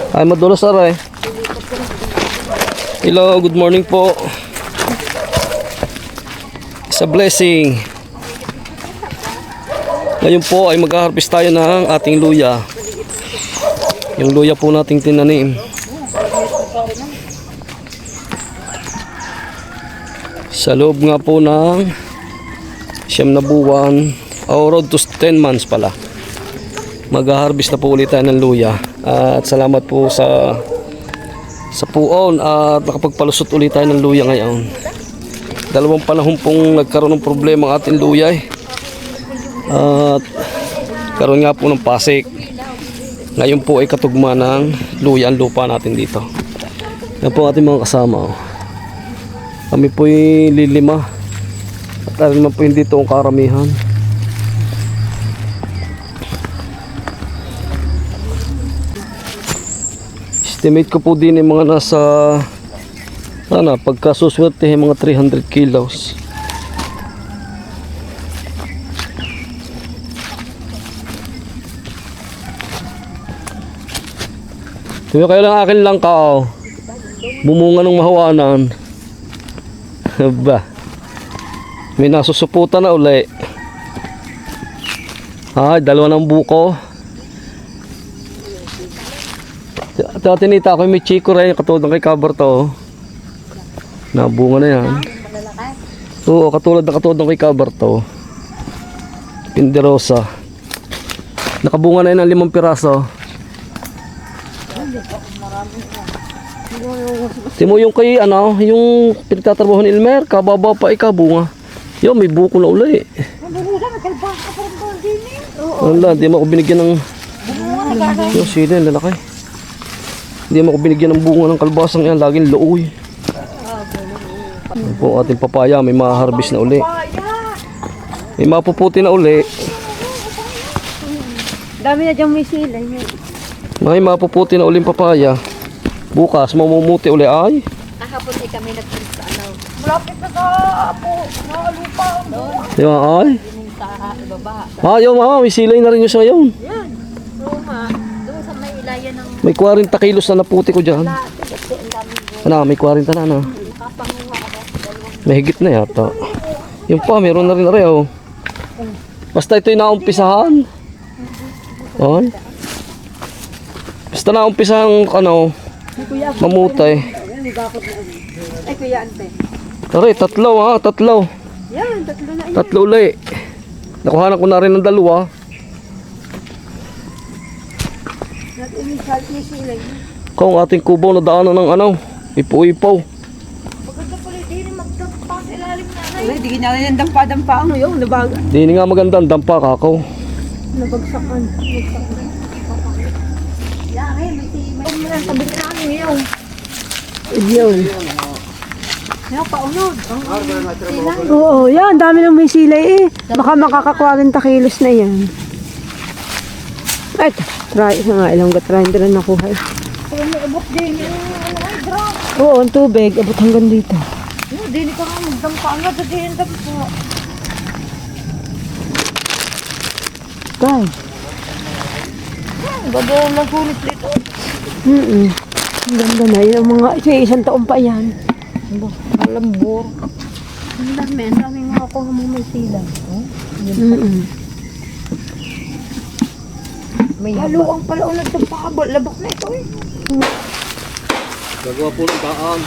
Ay, madulas aray. Hello, good morning po. It's a blessing. Ngayon po ay mag-harvest tayo ng ating luya. Yung luya po nating tinanim. Sa loob nga po ng 9 na buwan, road to 10 months pala. Mag-harvest na po ulit tayo ng luya. At salamat po sa puon at nakapagpalusot ulit tayo ng luya ngayon. Dalawang panahon pong nagkaroon ng problema ang ating luya at karoon nga po ng pasik. Ngayon po ay katugma ng luya ang lupa natin dito. Yan po ating mga kasama. Kami po ay lilima at alam naman po hindi ito ang karamihan. Estimate ko po din yung mga nasa pagkasuswerte mga 300 kilos. Kaya kayo lang akin lang ka bumunga ng mahawanan. Ba, may nasusuputan na uli. Ay, dalawa ng buko. Tinita ako may chiko rin katulad ng kay Caberto. Nabunga na yan. Oo, katulad ng kay Caberto. Pinderosa. Nakabunga na yan ng 5 piraso. Timo yung kay yung pinagtatrabaho ni Elmer, kababa pa ikabunga. Yo, may buko na uli. Wala, di mo ako binigyan ng yung sila, lalaki. Hindi mo ako binigyan ng bunga ng kalbasang yan, laging looy. Yan po ating papaya, may ma-harvest na uli. May mapuputi na uli. Dami na dyan may sila. May mapuputi na uling papaya. Bukas mamumuti uli ay. Kahapon ay kami nagpunta sa Malapit na sa po, mga lupa. Yung ay. sa ibaba. Yung may silay na rin yung sa ngayon. Yan. Roma. Doon sa may ilayan ng May 40 kilos na naputi ko dyan. kasi ang dami May 40 na. kapanguha ako. May higit na yata. Yung pa, meron na rin oh. Basta ito'y naumpisahan. Ay. Basta naumpisahan mamutay. Ay kuya ante. Tari, tatlo. Yan, tatlo na. Tatlo uli. Nakuhanan ko na rin ng 2. Natin yung salt ni sila. Kung ating kubo na daanan ng ipo-ipaw. Maganda pala din magdampa sa ilalim na. Ay, di ganyan yung dampa-dampa ang yung nabag. Di nga magandang dampa kakaw. Nabagsakan. Yan, may sabi na namin yun. Yun. Yan, paunod. Oo, yan. Dami ng may silay Baka makakakwagin kilos na yan. Ay, try nga. Ilang try na nakuha Pero may abot din yung drop. Oo, ang tubig. Abot hanggang dito. Dili ka nga magdampa nga. Dili yung dampa. Tay. Ganda yung nagkulit dito. Ang ganda na. Yun ang mga isang taon pa yan. Malambor. Ang dami nga ako ng may sila. May haluang pala ulit ng pakabol. Labak na ito Gagawa po ng daan.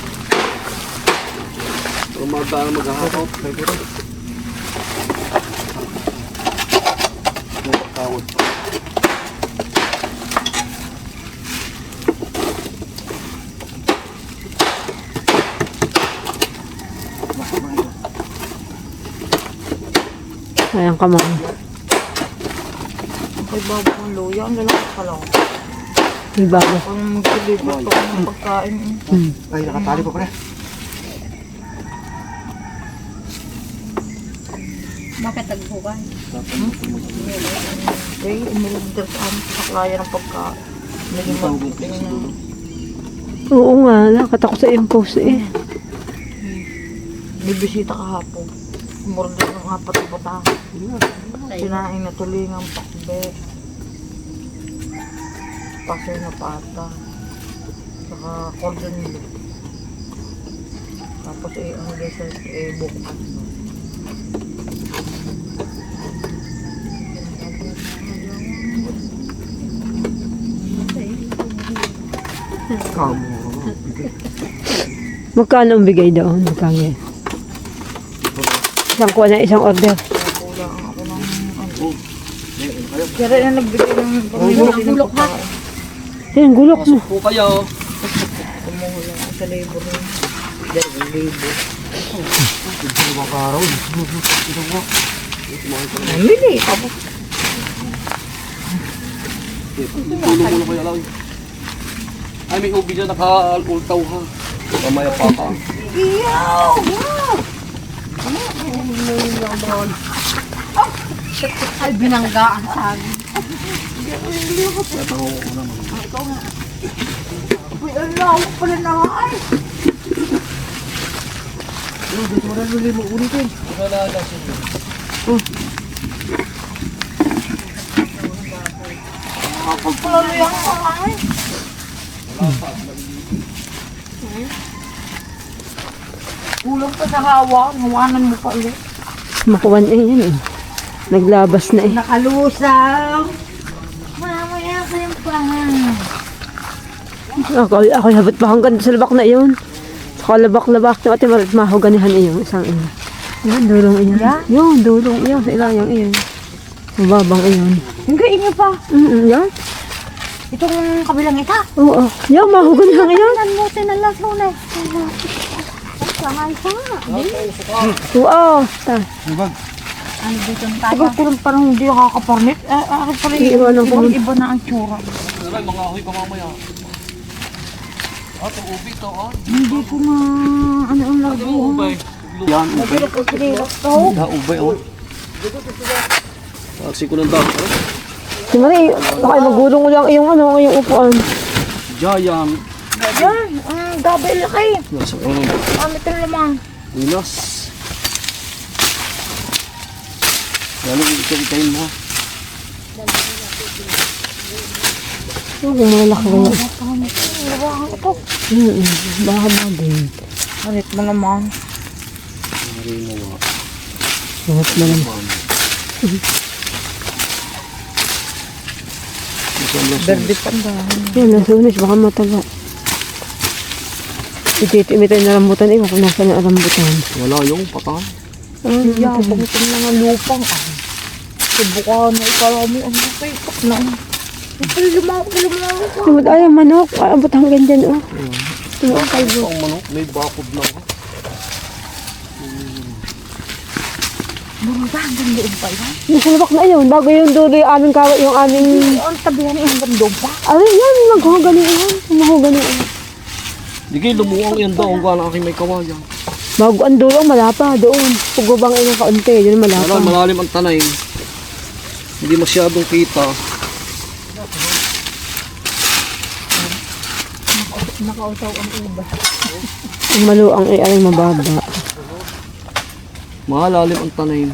Tumadaan na maghahakot. Tawad. Ayan ka man. May bago kong luya. Ang lalaki ka lang. May bago. Ang mag-deliver ko ng pagkain. Ay, nakatali pa pala. Bakit nagbukan? Eh, inilagdar sa amin sa saklaya ng pagkain. Naging magbuting na. Oo nga. Nakata ko sa impose May bisita kahapon. Umorder ng 4 na butang. Sinaing na tulingang pakbe. Pasoy na pata. Saka cordon bleu. Tapos ang dessert bukas. Magkano ang bigay doon? Magkano yan? Isang kuha na isang order. Kaya na nagbigay ng gulok ha. Yan, gulok mo. Po kayo. Kumuha lang sa labor rin. Dahil labor. Namili. Tapos. Tulong muna kayo lang. Ay, may ubi dyan naka-ultaw ha. Mamaya pa ka. Iyaw! Ay, binanggaan sa akin. Uy, ang lawak pala na ay. Dito mo na luli mo ulitin. Pagpalalo yung ay. Kulang pa sa hawa. Hawanan mo pa ulit. Makuwan yan eh. Naglabas na eh. Nakalusaw. Mamaya ko yung pangan. Ako habot pa hanggang sa labak na iyon. Sa labak-labak na ati marit mahuganihan iyon. Isang iyon. Yan, dulong iyon. Yun, dulong iyon. Sa ilayang iyon. Sa babang iyon. Hinggain niyo pa. Yan. Itong kabilang ita. Oo. Yan, mahuganihan iyon. Nan mo tinalas mo na. Sangay pa. Oo. Ta. Ano dito tayo? Pero parang hindi nakakaparnit. Akin pala Iiwanan ko. iba na ang tsura. Ay, mga ahoy pa mamaya. Ito ubi to ha. Hindi ko na ano ang lago. Ubay. Yan, ubay. Ito. Ubay oh. Taksi ko ng dami. Si Marie, baka magulong lang iyong ano, iyong upuan. Jayang. Yan, ang double laki. Nasa ano. Ano ito naman? Winas. Lalo ikaw-ikain mo ha. Yung malaki na. Lawakan ito. Baka din. Halit mo naman. Marinawa. Sarap na naman. Berde pandahan. Yan, nasunis, baka mataga. Ititimitin na rambutan eh, kung nasa na rambutan. Wala yung patay. Yeah, bakit ang mga lupang subukan na ikarami ang nakaipak na. Ito lumawak. Tumad ay, manok. Abot hanggang dyan, oh. Tumad kalbo. Ang manok, may bakod lang ha. Marunta hanggang doon pa yan. Nasa labak na yun, bago yung dulo yung aming kawat, yung aming... Ang tabihan ay hanggang doon pa. Ay, yan, maghuganin yan. Maghuganin yan. Di kayo lumuang yan daw ang gana aking may kawayan. Bago ang dulo, malapa, doon. Pagubang ay ng kaunti, yun malapa. Wala, malalim ang tanay. Hindi masyadong kita. Nakautaw ang iba. Ang maluang ay aling mababa. Malalim ang tanay.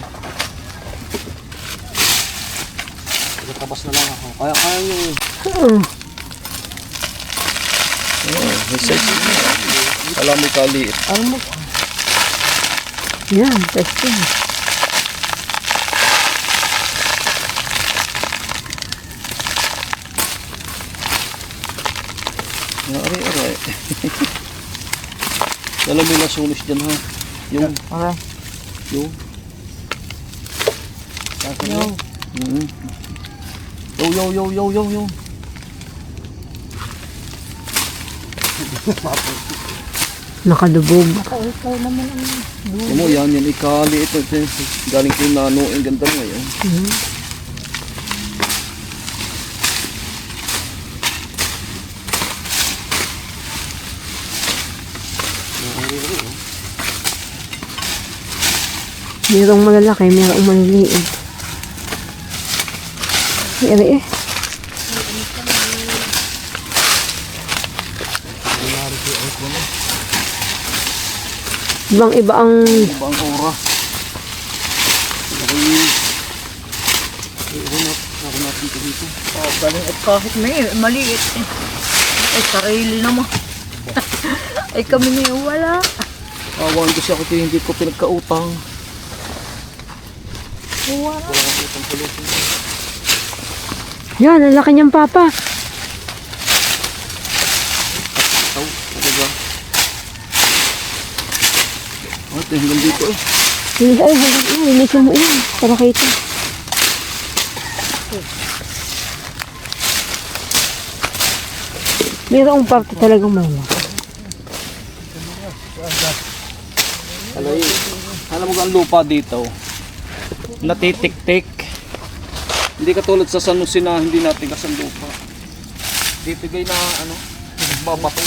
Tabas na lang ako. Kaya nyo. May size. Alam mo kaliit. Alam mo, Yan, testing. Aray. Alam mo yung nasunis dyan ha. Yung. okay. Yung. Yo. Nakalubog. Nakautaw naman ang Ano mo yan ikali ito. Galing kay Nano. Ang ganda mo yan. Merong malalaki, merong maliliit. Ere eh. Ibang iba ang... Ibang ora. galing at kahit may maliit eh. Ay, sarili naman. Ay kami niyo wala. Awan ko siya kasi hindi ko pinagkautang. Wala. Yan, ang laki niyang papa. Ito, talaga. Oh, hanggang dito eh. Linisan mo yan. Para kita. Mayroong parte talagang malaki. Alay, alam mo ang lupa dito, natitik-tik. Hindi katulad sa San Jose na hindi natigas ang lupa. Dito gay na ano, babato.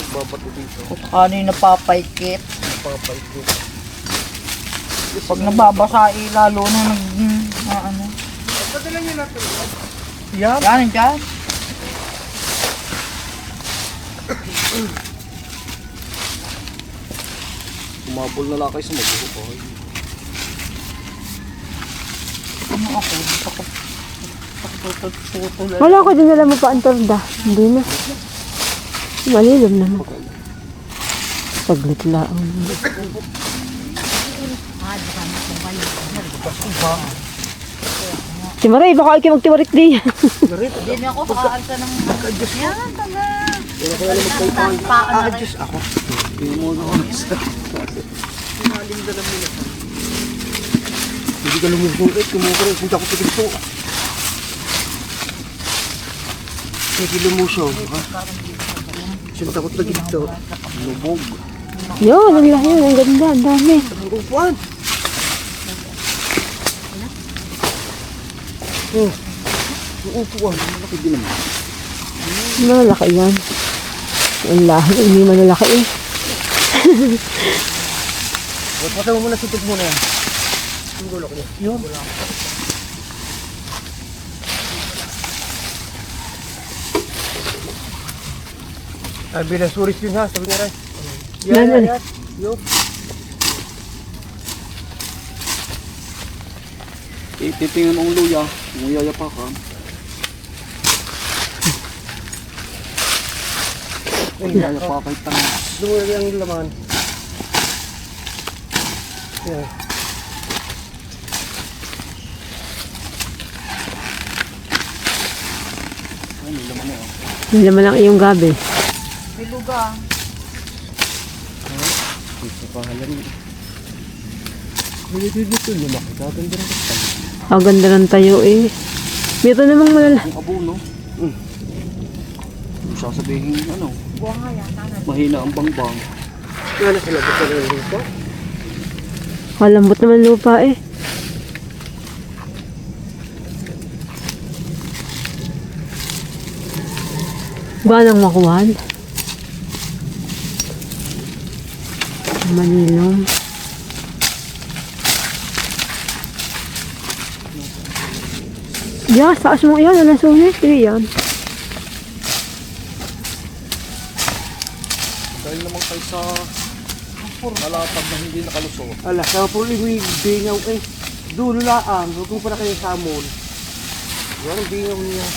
Babato dito. Ano yung napapaykit? Papaikot. Pag nababasa lalo na ano. Yan. Yan, dyan. Kumabol na lang kayo sa magbubuhay. Ano ako? Tutol. Wala ko din alam mo pa ang torda. Hindi na. Malilim naman. Saglit lang. Timaray, baka ikaw magtiwarik di. Hindi na ako makaalsa ng yan, taga. Adjust ako. Hindi mo na ako. Hindi ka lumusungkit, kumukurin, hindi ako tigito. Hindi lumusong, ha? Sinta ko tigito. Lubog. Yun, ang laki yun. Ang ganda, ang dami. Ang upuan. Oh, ang upuan. Malaki din naman. Malaki yan. Ang lahi, hindi malalaki eh. Patay mo muna, sitig muna yan. Ang gulok niya. Yun. Sabi na suris yun ha, sabi niya rin. Yan. Yun. Titingnan ang luya, nguyaya pa ka. Nguyaya pa kay tangas. Lumuli ang laman. Yan. Ay, may laman na yun. Hindi naman lang iyong gabi. Bilugang. Ito pa halang. Dito lumaki. Gaganda rin kasi. Ang ganda ng tayo eh. Meron namang malala. Ang abono. Sasabihin ano, Buwang nga yan, tanan. mahina ang bangbang. Yan na sila basta rin dito. Malambot naman lupa eh. Ganang makuhan. Manilong. Yeah, taas mo yan. Alas ulit. Hindi yan. Dahil naman kayo sa nalatag na hindi nakalusot. Ala, sa po may bingaw eh. Dulo laang, huwag mo para kayo samon. Yan ang bingaw niya.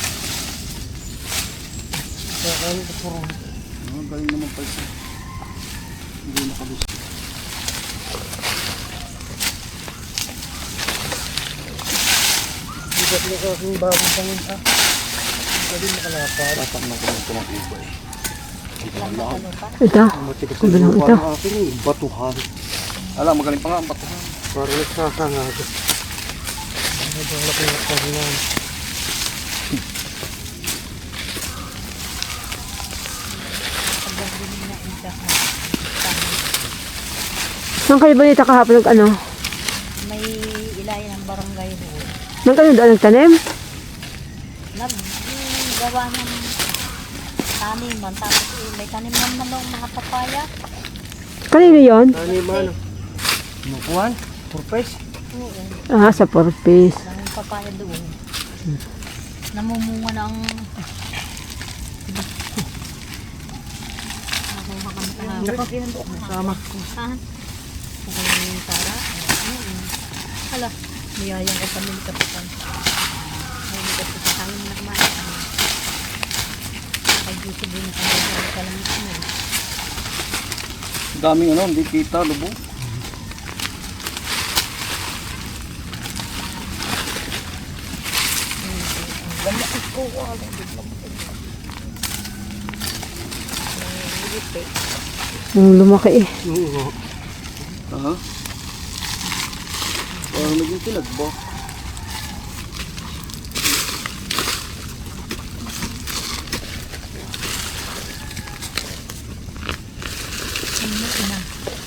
Galing naman kayo sa hindi nakalusot. Bigat na kasing bagong pangin ha. Dali makalapad. Tatak na ko ng tumakiba eh. Ito. Matigas Sabi na lang lupa ito. ng akin eh. Batuhan. Alam, magaling pa nga ang batuhan. Parang nagsasangag. Habang laki ng kaginan. Saan kayo ba nito kahapon ano? May ilayan ng barangay doon. Nang ano doon nagtanim? Naggawa ng taniman. Tapos may taniman naman mga papaya. Kanino yon? Ano yung ano? Makuhan? Purpose? Oo. Ah, sa Porpis. Ng papaya doon. Namumunga ng... Sama. Saan? Sara? Hala, Niyayang ka kami ni Kapitan. Ngayon ni Kapitan kami na kumain. Pag-isip din na kami ka lang ito. Daming ano, hindi kita, lubog. Nung lumaki eh. Oo. Ha? Parang naging tinagbo.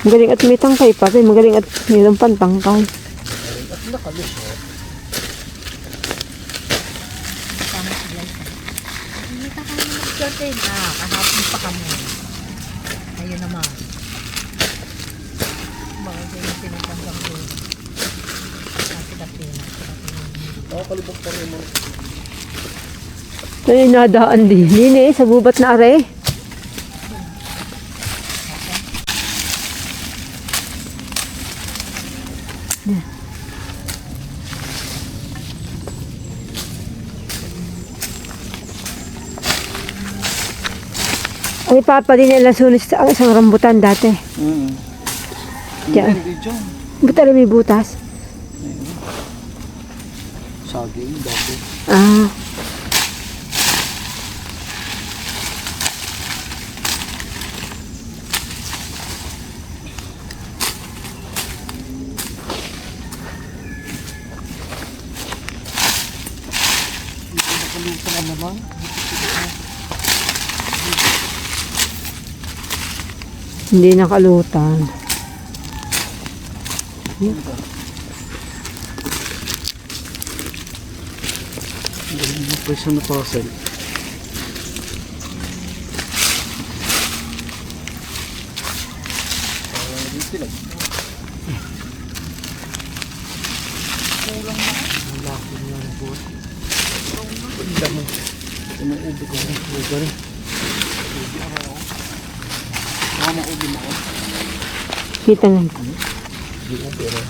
Magaling at may tangkay pa. Magaling at mayroon pang tangkay. At nakalis, oh. Hindi ka kami mag-curtain. Kahapon pa kami. Ayun naman. Mga ganyan pinagpanggang doon. Kapitan. Nakakalibog pa rin mo. Ito yung nadaan din. Nini, sa gubat na are. Ay, papa din nila sunis sa isang rambutan dati. Diyan. Hindi dyan. Ba't alam may butas? Saging, dati. Ah. Nakaluto na naman. Hindi nakalutan. Galing mo pa isang napasal. Kita nga.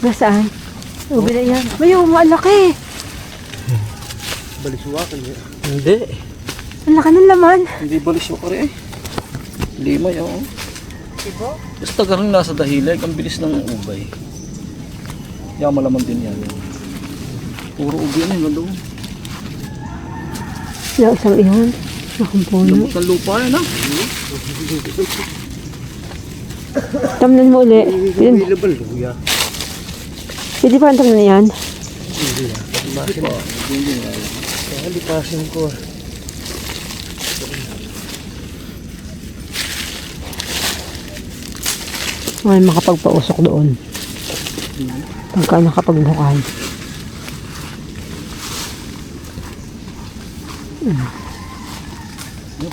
Nasaan? Ubi na yan. May malaki. Balisuwakan niya. Hindi. Ang laki ng laman. Hindi balis mo kare eh. Limay ako. Basta garang nasa dahilig, ang bilis ng ubay. Kaya malaman din yan. Puro ubi na yun doon. Yung isang iyon. Nakampuno. Lambot ng lupa yan ha. Tamnan mo uli. Yun. May labal, luya. Hindi pa ang tamnan yan. Bakit pa? Hindi nga. Kaya lipasin ko. May makapagpausok doon. Pagka nakapagbukay.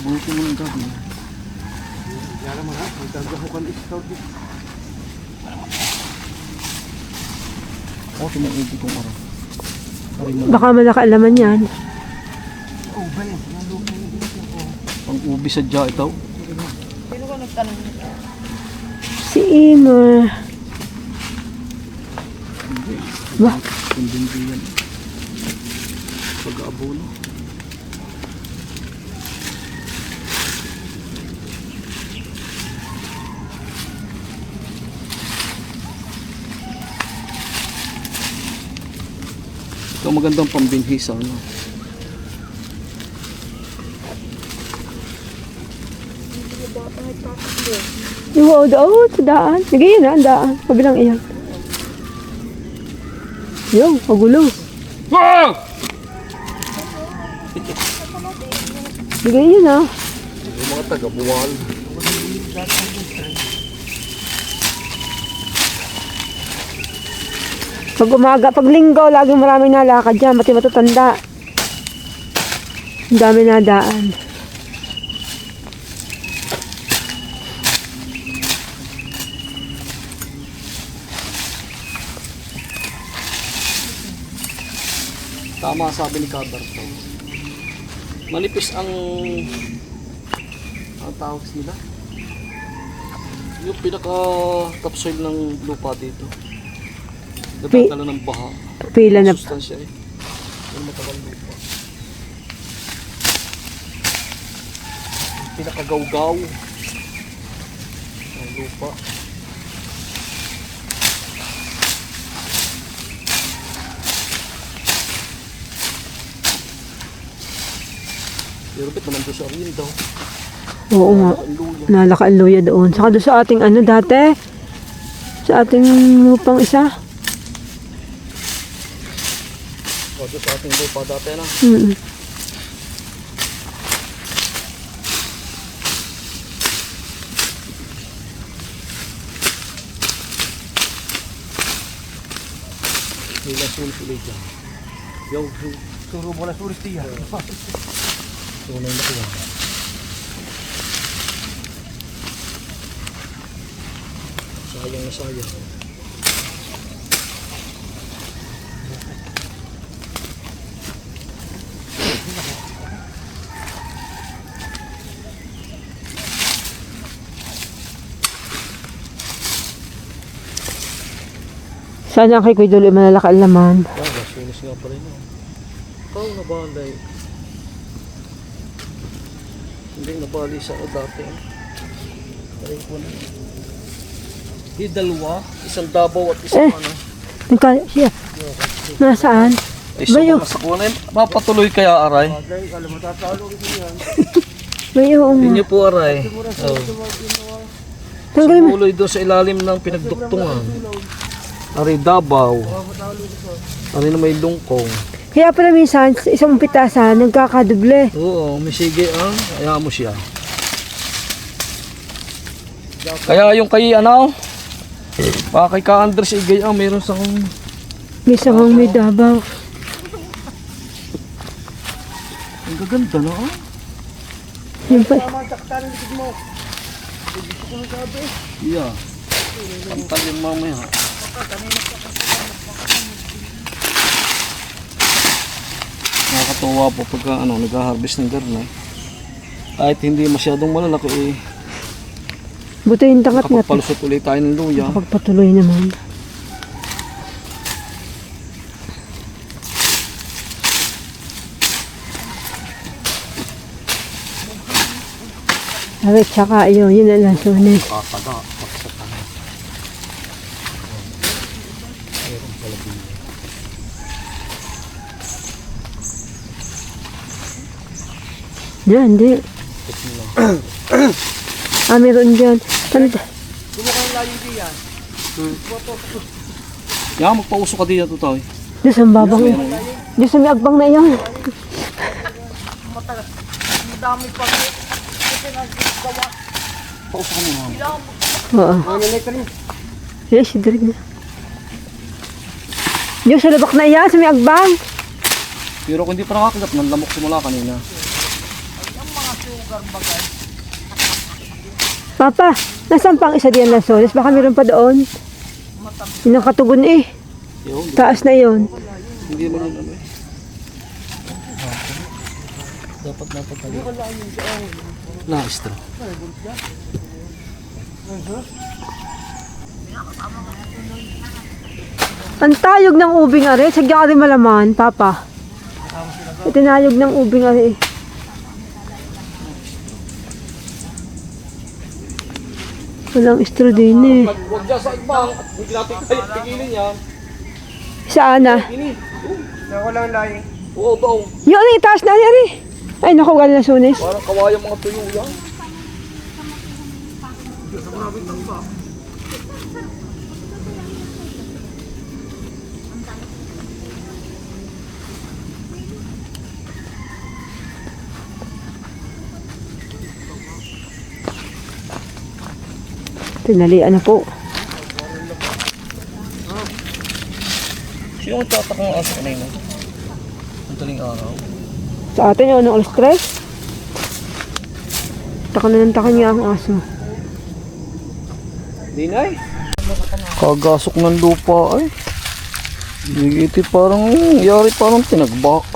Buti mo yung gabi. Kaya naman ha, magdagahukan scout dito. Ako tumaubi kong araw. Baka malakaalaman yan. Oh, ba yan? Nalupay na dito. Ang ubi sa dya itaw. Sino ko nagtanong nito? Si Ima. Ba? Hindi yan. Pag-aabono. Ito magandang pambinhi sa ano. Yung doon, sa daan. Sige yun ang daan. Kabilang iyan. Yung, pagulo. Sige yun ah. Yung mga taga-buwal. Pag umaga, pag linggo, laging maraming nalakad dyan. Pati matatanda. Ang dami na daan. Tama sabi ni Kabarto. Manipis ang tawag sila. Yung pinaka topsoil ng lupa dito. Nadadala ng baha. Pila na. Sustansya eh. Yung matagal lupa. Pinakagawgaw ng lupa. Pero ba't naman doon sa rin daw? Oo nga. Nalaka ang luya doon. Saka doon sa ating ano dati. Sa ating lupang isa. O, doon sa ating lupa dati na. Mm. May nasulit ulit dyan. Yung Turo mo na sulit diyan. tunay na kuha. Sayang na sayang. Sana kay Kuya Dulo malalaka ang laman. Ah, nasulis nga pa rin. Ikaw na ba, Anday? Hindi nabali sa ako dati. Taray ko na. Di dalawa, isang Davao at isang ano. Nagka siya. Nasaan? Isang Bayo. masakuna. Mapatuloy kaya, Aray? Bagay, alam mo, tatalo ko yan. May oo Hindi nga. niyo po, Aray. Oh. Tanggalin mo. Sumuloy doon sa ilalim ng pinagduktungan. Aray Davao. Aray na may lungkong. Kaya pala minsan, sa isang pitasan, nagkakaduble. Oo, may sige ang. Kaya mo siya. Kaya yung kay ano, kay Ka Andres Igay ang meron sa kong May sangang may dabaw. ang gaganda na ah. Yun pa. Tama, sakta ng likod mo. Gusto ko nang sabi. Yeah. Pantal yung mamaya. Nakakatuwa po pagka ano, nag-harvest ng garna. Kahit hindi masyadong malalaki eh. Buti yung tangat nga. Kapag palusot ulit tayo ng luya. Pagpatuloy naman. Sabi, tsaka yun ang lasunin. Kataga. Paksatan. Yan, hindi. Meron dyan. Tanda. Sumukhang layo diyan. Yan, magpauso ka dito tayo. Diyos ang babang yun. Diyos ang may agbang na yan. Ang dami pa. Kasi naggawa. Pauso ka muna. Oo. Ano na ito rin? Yes, sidirig na. Diyos, sa labak na yan, sa may agbang. Pero kung hindi pa nakakalap, nanlamok simula kanina. Papa, nasaan pang isa diyan na solis? Baka meron pa doon. Yun ang katugon eh. Yun, Taas na yun. hindi mo ano eh. Dapat napatali. Na-extra. Ang tayog ng ubing are, sagya ka rin malaman, Papa. Itinayog ng ubing are. Walang istro din eh. Huwag dyan sa ibang at hindi natin kaya tigilin yan. Saan na? Ini. Sa walang layo. Oo, daw. Yun, itaas na yan eh. Ay, naku, galing na sunis. Parang kawayang mga tuyo yan. Tinalian na po. Sino ang tatakang aso kanina? Ang taling araw. Sa atin yun, anong alas 3? Taka na ng taka niya ang aso. Dinay? Kagasok ng lupa ay. Iti parang yari parang tinagbak.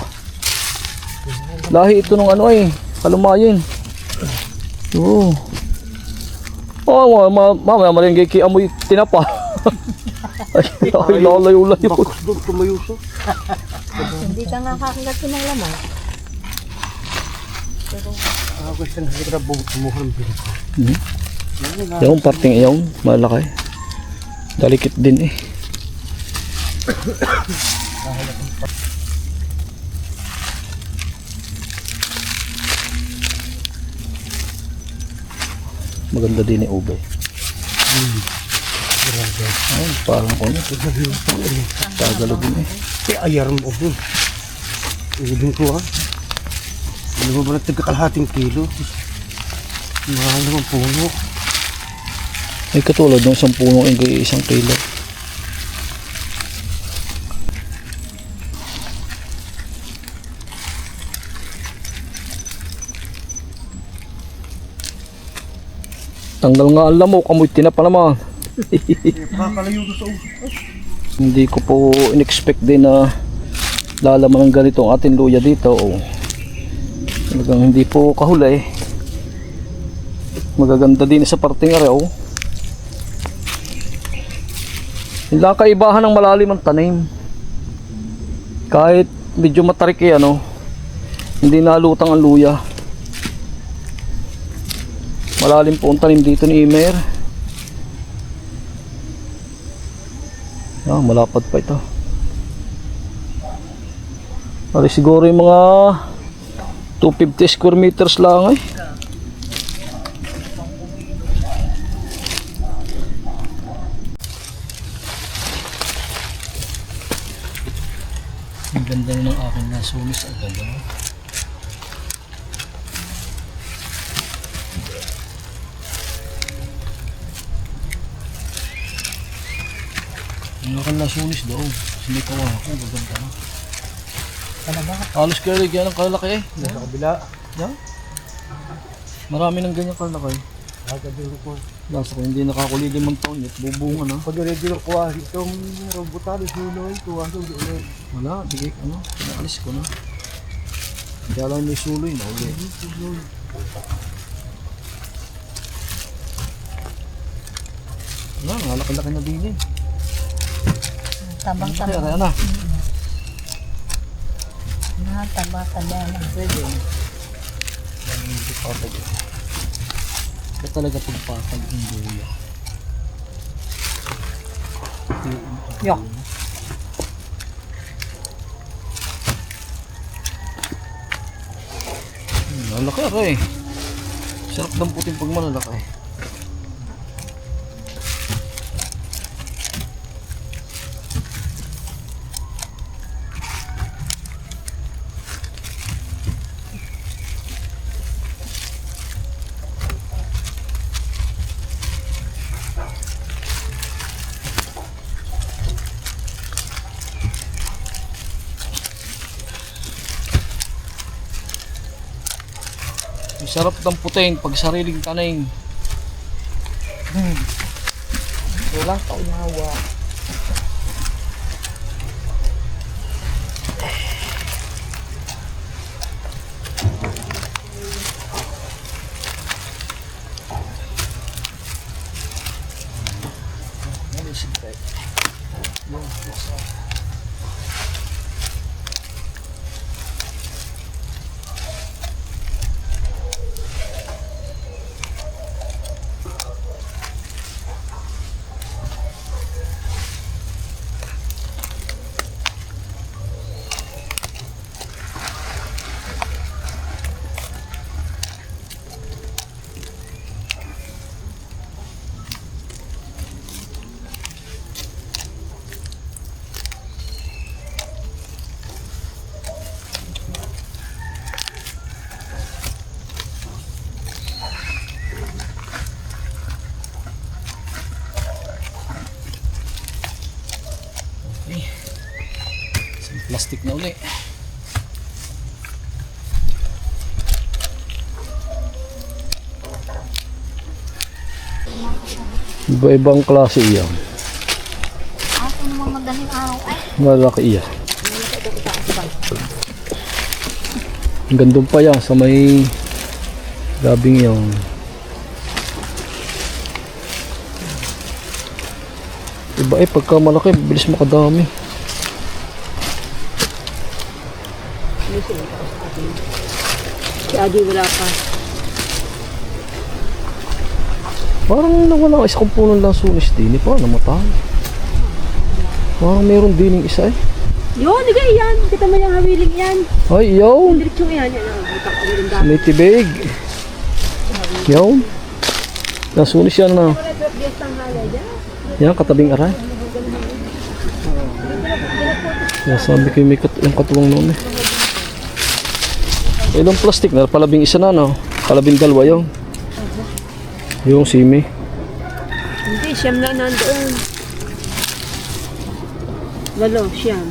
Lahi ito ng ano ay, kalumayin. Oo. Oh, mamaya malinggay ki amoy tinapa. Ay, lalayo-layo. Bakos doon, tumayo siya. Hindi ka nga kakagat ng laman. Gusto na kita buhok mo ng pinaka. Yung parting iyon, malaki. Dalikit din eh. Maganda din ni ube. Ay, parang ano. Tagalog din eh. Ayar mo doon. Ibig ko ha. Ano ba ba na tigkakalahating kilo? Mahal naman puno. Ay, katulad ng isang puno ay 1 kilo. Tanggal nga ang lamok, amoy tinapa naman. Pakakalayo doon sa uso. Hindi ko po in-expect din na lalaman ng ganito ang ating luya dito. Oh. Talagang hindi po kahulay. Magaganda din sa parting araw. Hindi lang kaibahan ng malalim ang tanim. Kahit medyo matarik eh, ano, hindi nalutang ang luya. Malalim po ang tanim dito ni Imer. Ah, malapad pa ito. Pari siguro yung mga 250 square meters lang eh. Ang ganda ng aking nasumis agad. Ang aking nasumis daw. Sinikawa ako. Gaganda na. Halos kaya yan ang kalaki eh. Sa kabila. Yan. Marami ng ganyan kalaki. Agad ko. Nasa ko hindi nakakuli 5 taon yet. Bubunga na. Pag ready ng kuha, itong robotado sunoy, kuha doon doon. Wala, bigay ano. Pinaalis ko na. Kaya lang may suloy na uli. Wala, malaki-laki na din eh. Tabang-tabang. Kaya na. Taba-taba na. Pwede. Hindi patag ito. Kaya talaga pagpatag yung luya. Yok. Malaki ako eh. Sarap damputin pag malalaki. Sarap damputin pag sariling taning. Walang kaunawa. Plastic na uli. Iba-ibang klase iyan. Ako naman madaling araw ay. Malaki iyan. Gandun pa yan sa may gabing yung Iba pagka malaki, bilis makadami. Si Adi wala pa. Parang nawala isa kong punong lansunis din. Parang namatay. Parang meron din yung isa eh. Yun, hindi kayo yan. Kita mo yung hawiling yan. Ay, yaw. Diretsong yan. Yan ang butang hawiling dami. May tibig. Yaw. Lansunis yan na. Yan, katabing aray. Yan, sabi ko yung katuwang noon eh. Ilang plastic na, palabing isa na no. Palabing dalawa yung. Yung simi. Hindi, siyam na nandoon. Walo, siyam.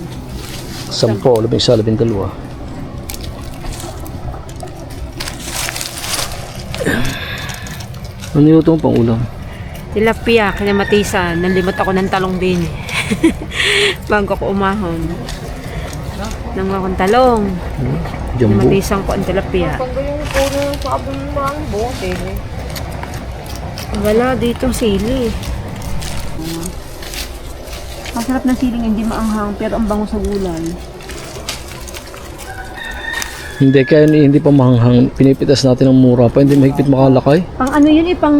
10, labing isa, labing dalawa. Ano yun itong pang ulam? Tilapia, kinamatisan. Nalimot ako ng talong din eh. Bago ko umahon. Nang akong talong. Jumbo. Namatisan ko ang tilapia. Pag yung puro ng sabon ng mga bote. Wala dito sili. Masarap na siling hindi maanghang pero ang bango sa gulay. Hindi, kaya hindi pa mahanghang. Pinipitas natin ng mura pa. Hindi mahigpit makalakay. Pang ano yun eh, pang...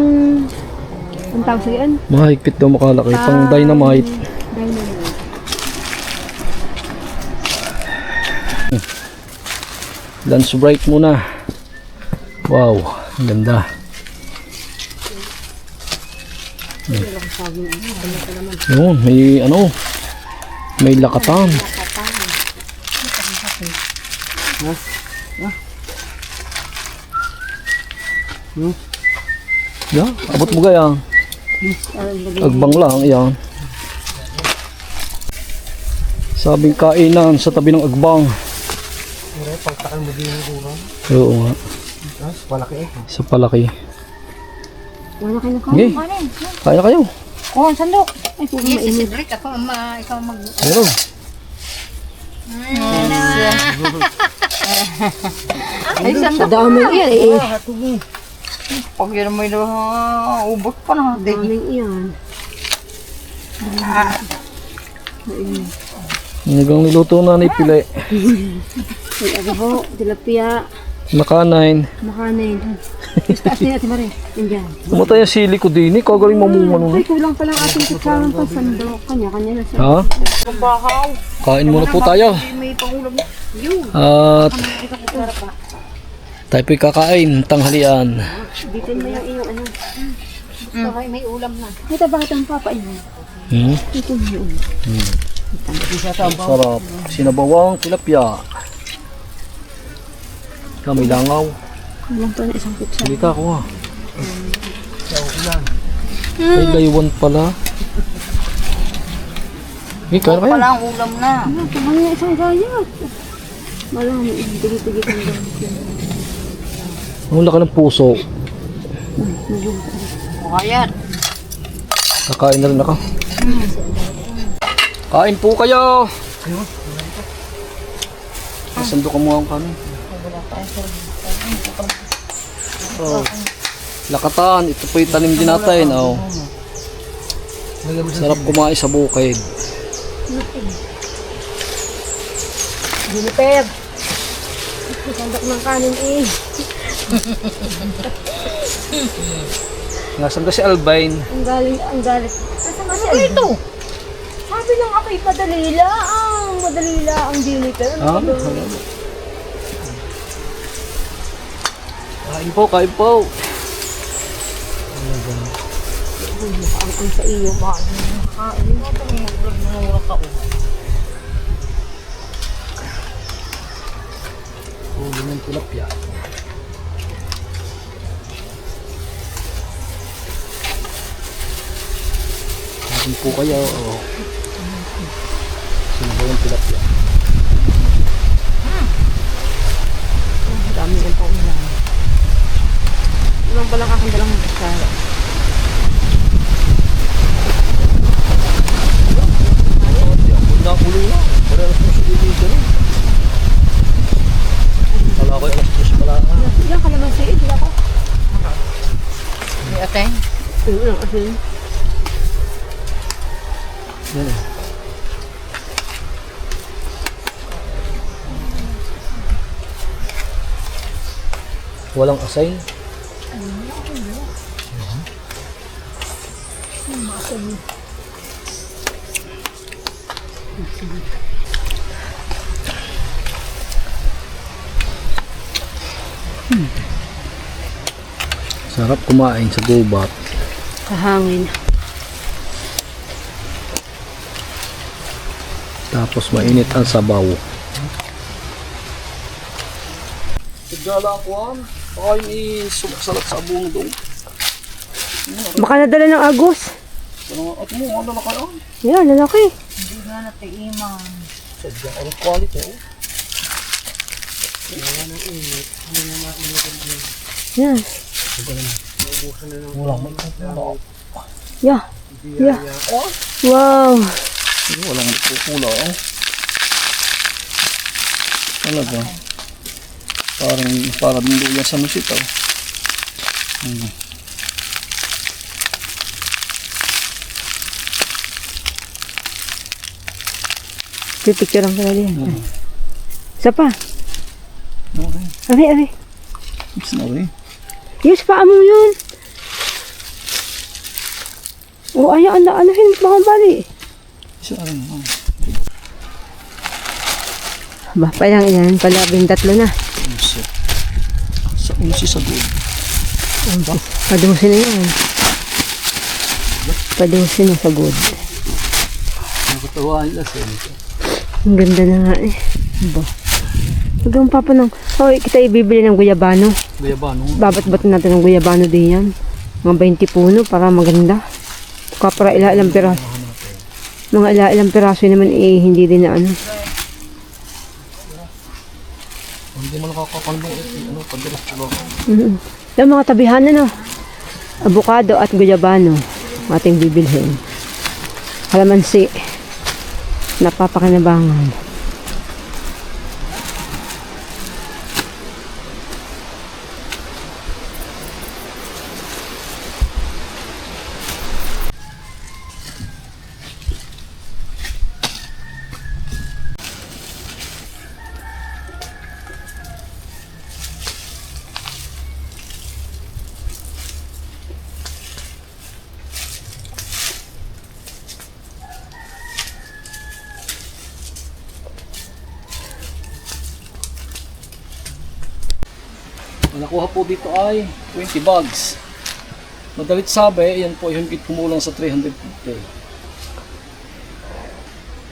Ang tawag sa yan? Mahigpit daw makalakay. Pang dynamite. Dynamite. Lance bright muna. Wow, ang ganda. Yun, may ano, may lakatan. Yeah, abot mo gaya. Agbang lang, yan. Sabing kainan sa tabi ng agbang. Pagtakal mo din yung durang. Oo nga, Malaki eh. sa palaki. Wala kayo na Okay, kaya kayo. Oh, sandok. Ay, kung mainit. Ikaw mag... Pero, Ay, sandok. Daming iyan eh. Pag yan may ubot pa na. Daming iyan. hanggang niluto na ni Pile. May agaho, tilapia, Nakanain. makanin. Taas niya natin Mare. Yan. Pumatay ang sili ko din eh. Kagaling mamumano. Ay, kulang pa lang ating kutsarang pasandok. Kanya-kanya na siya. Ha? Bahaw. Kain muna po tayo. May pangulam na. Yun. At tayo po'y kakain. Tanghalian. Dito mo yung iyong ano. May ulam na. Ito bakit ang papa ino? Ito mo yun. Sarap. Sinabawang tilapia. Kami langaw. Kulang pa na isang kutsara. Salita ko ha. Ay, laywan pala. Okay, kaya kayo. Wala ang ulam na. Ano, kumanya isang gayat. Marami, tigit-tigit ang gayat. Ang laki ng puso. Kayat. Kakain na rin ako. Kain po kayo. Nasando ka mo ang kanin. Oh. Lakatan, ito po yung tanim din natin. Oh. Sarap kumain sa bukid. Juniper. Sandok ng kanin eh. Nasaan ka si Albine? Ang galing, ang galit. Ano ito? Sabi ng ako'y madali ang Juniper. Ha? Kain po, kain po. Ang sa iyo, Huli ng tilapia. Kain po kayo. Oh. Sinabawang tilapia. dami ng paulan. Ilang pala kakandalang kutsara. Na ulo na. Para alas mo siya dito. Wala ko alas mo siya pala. Ilang ka naman siya, hindi ako. May ateng. Ilang asin. Yan. Walang asay. Sarap kumain sa gubat. Kahangin. Tapos mainit ang sabaw. Tigala ko ang pakain i-sumaksalat sa abong doon. Baka nadala ng agos. At mo, ano na kayo? Yan, lalaki. Hindi nga natiimang. Sadyang ang quality. Yan. Walang may kukula. Yeah. Yeah. Wow. Walang may kukula. Talaga. Parang luya sa musita. Pipicture lang pala din. Isa pa. Okay. Abi. It's na rin. Yes, paa mo yun. O, ayaw, anahin, baka bali. Isa rin. Ba, palang yan, palabing 3 na. Unsi sa good. Padusin na yan. Padusin na sa good. Nakatawain na sa Ang ganda na nga eh. Ba. Huwag kang papanong. Hoy, kita ibibili ng guyabano. Guyabano. Babat-bat natin ng guyabano din yan. Mga 20 puno para maganda. Kapara ilang piraso. Mga ilang piraso naman eh, hindi din na ano. Hindi mo nakakapandong ano, pagdiras ko lang. Yung mga tabihan na no. Avocado at guyabano. Ating bibilhin. Kalamansi. Napapakinabangan. Ang nakuha po dito ay 20 bags. Madalit sabi, yan po yung kumulang sa 350.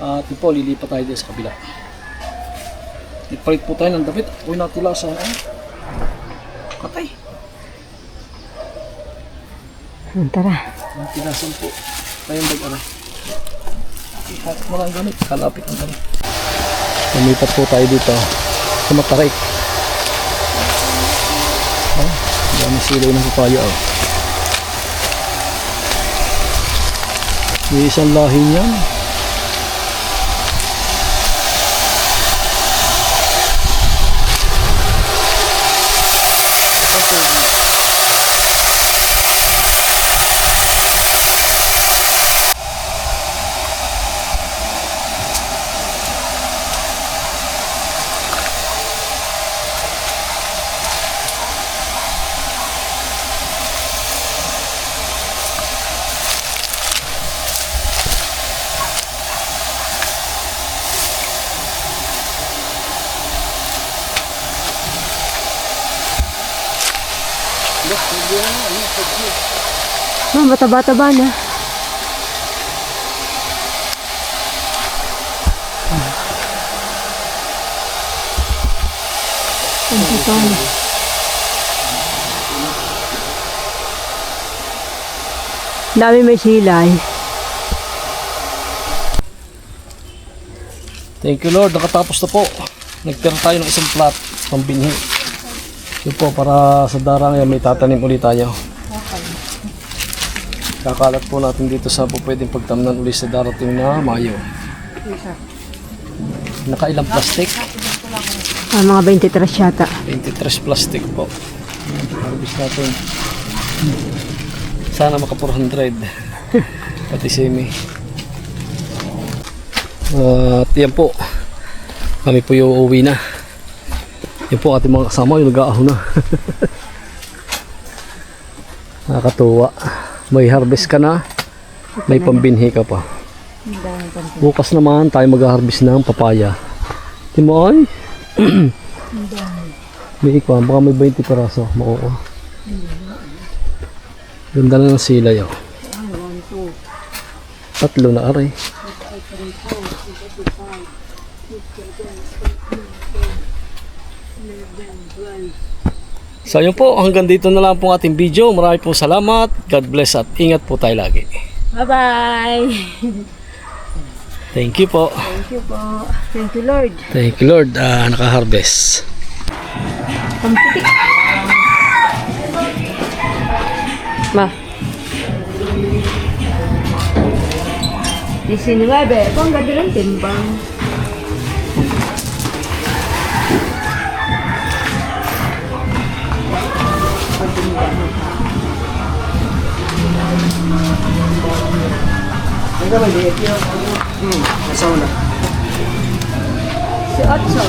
At ito, lilipat tayo dito sa kabila. Ipalit po tayo ng damit. Uy, natila sa katay. Tara. Natilasan po. Tayong bag-aray. Ihatak mo lang ang gamit. Kalapit ang gamit. Lumipat po tayo dito sa Matarik. Dami silay ng papaya. May isang lahi niyan. Bata-bata na. Dami may silay. Thank you Lord, nakatapos na po. Nagtira tayo ng isang plat pambinhi. Yun po, para sa darang yan may tatanim ulit tayo. Kakalat po natin dito sa pwedeng pagtamnan ulit sa darating na Mayo. Nakailang plastic? Mga 23 yata. 23 plastic po. Harvest natin. Sana maka 400. Pati semi. At yan po, kami po yung uuwi na. Yan po ating mga kasama yung nag-aahon na. Nakakatuwa. May harvest ka na, may pambinhi ka pa. Bukas naman tayo mag-harvest ng papaya. Timoy? May ikwa, baka may 20 peraso. Makuha. Ganda na ng silay oh. 3 na aray. So yun po, hanggang dito na lang po ang ating video. Marami pong salamat. God bless at ingat po tayo lagi. Bye-bye! Thank you po. Thank you po. Thank you, Lord. Thank you Lord. Naka-harvest. Pampitik. Ma. 19. Kung ganda ng timbang. Asawa na. Si Otso.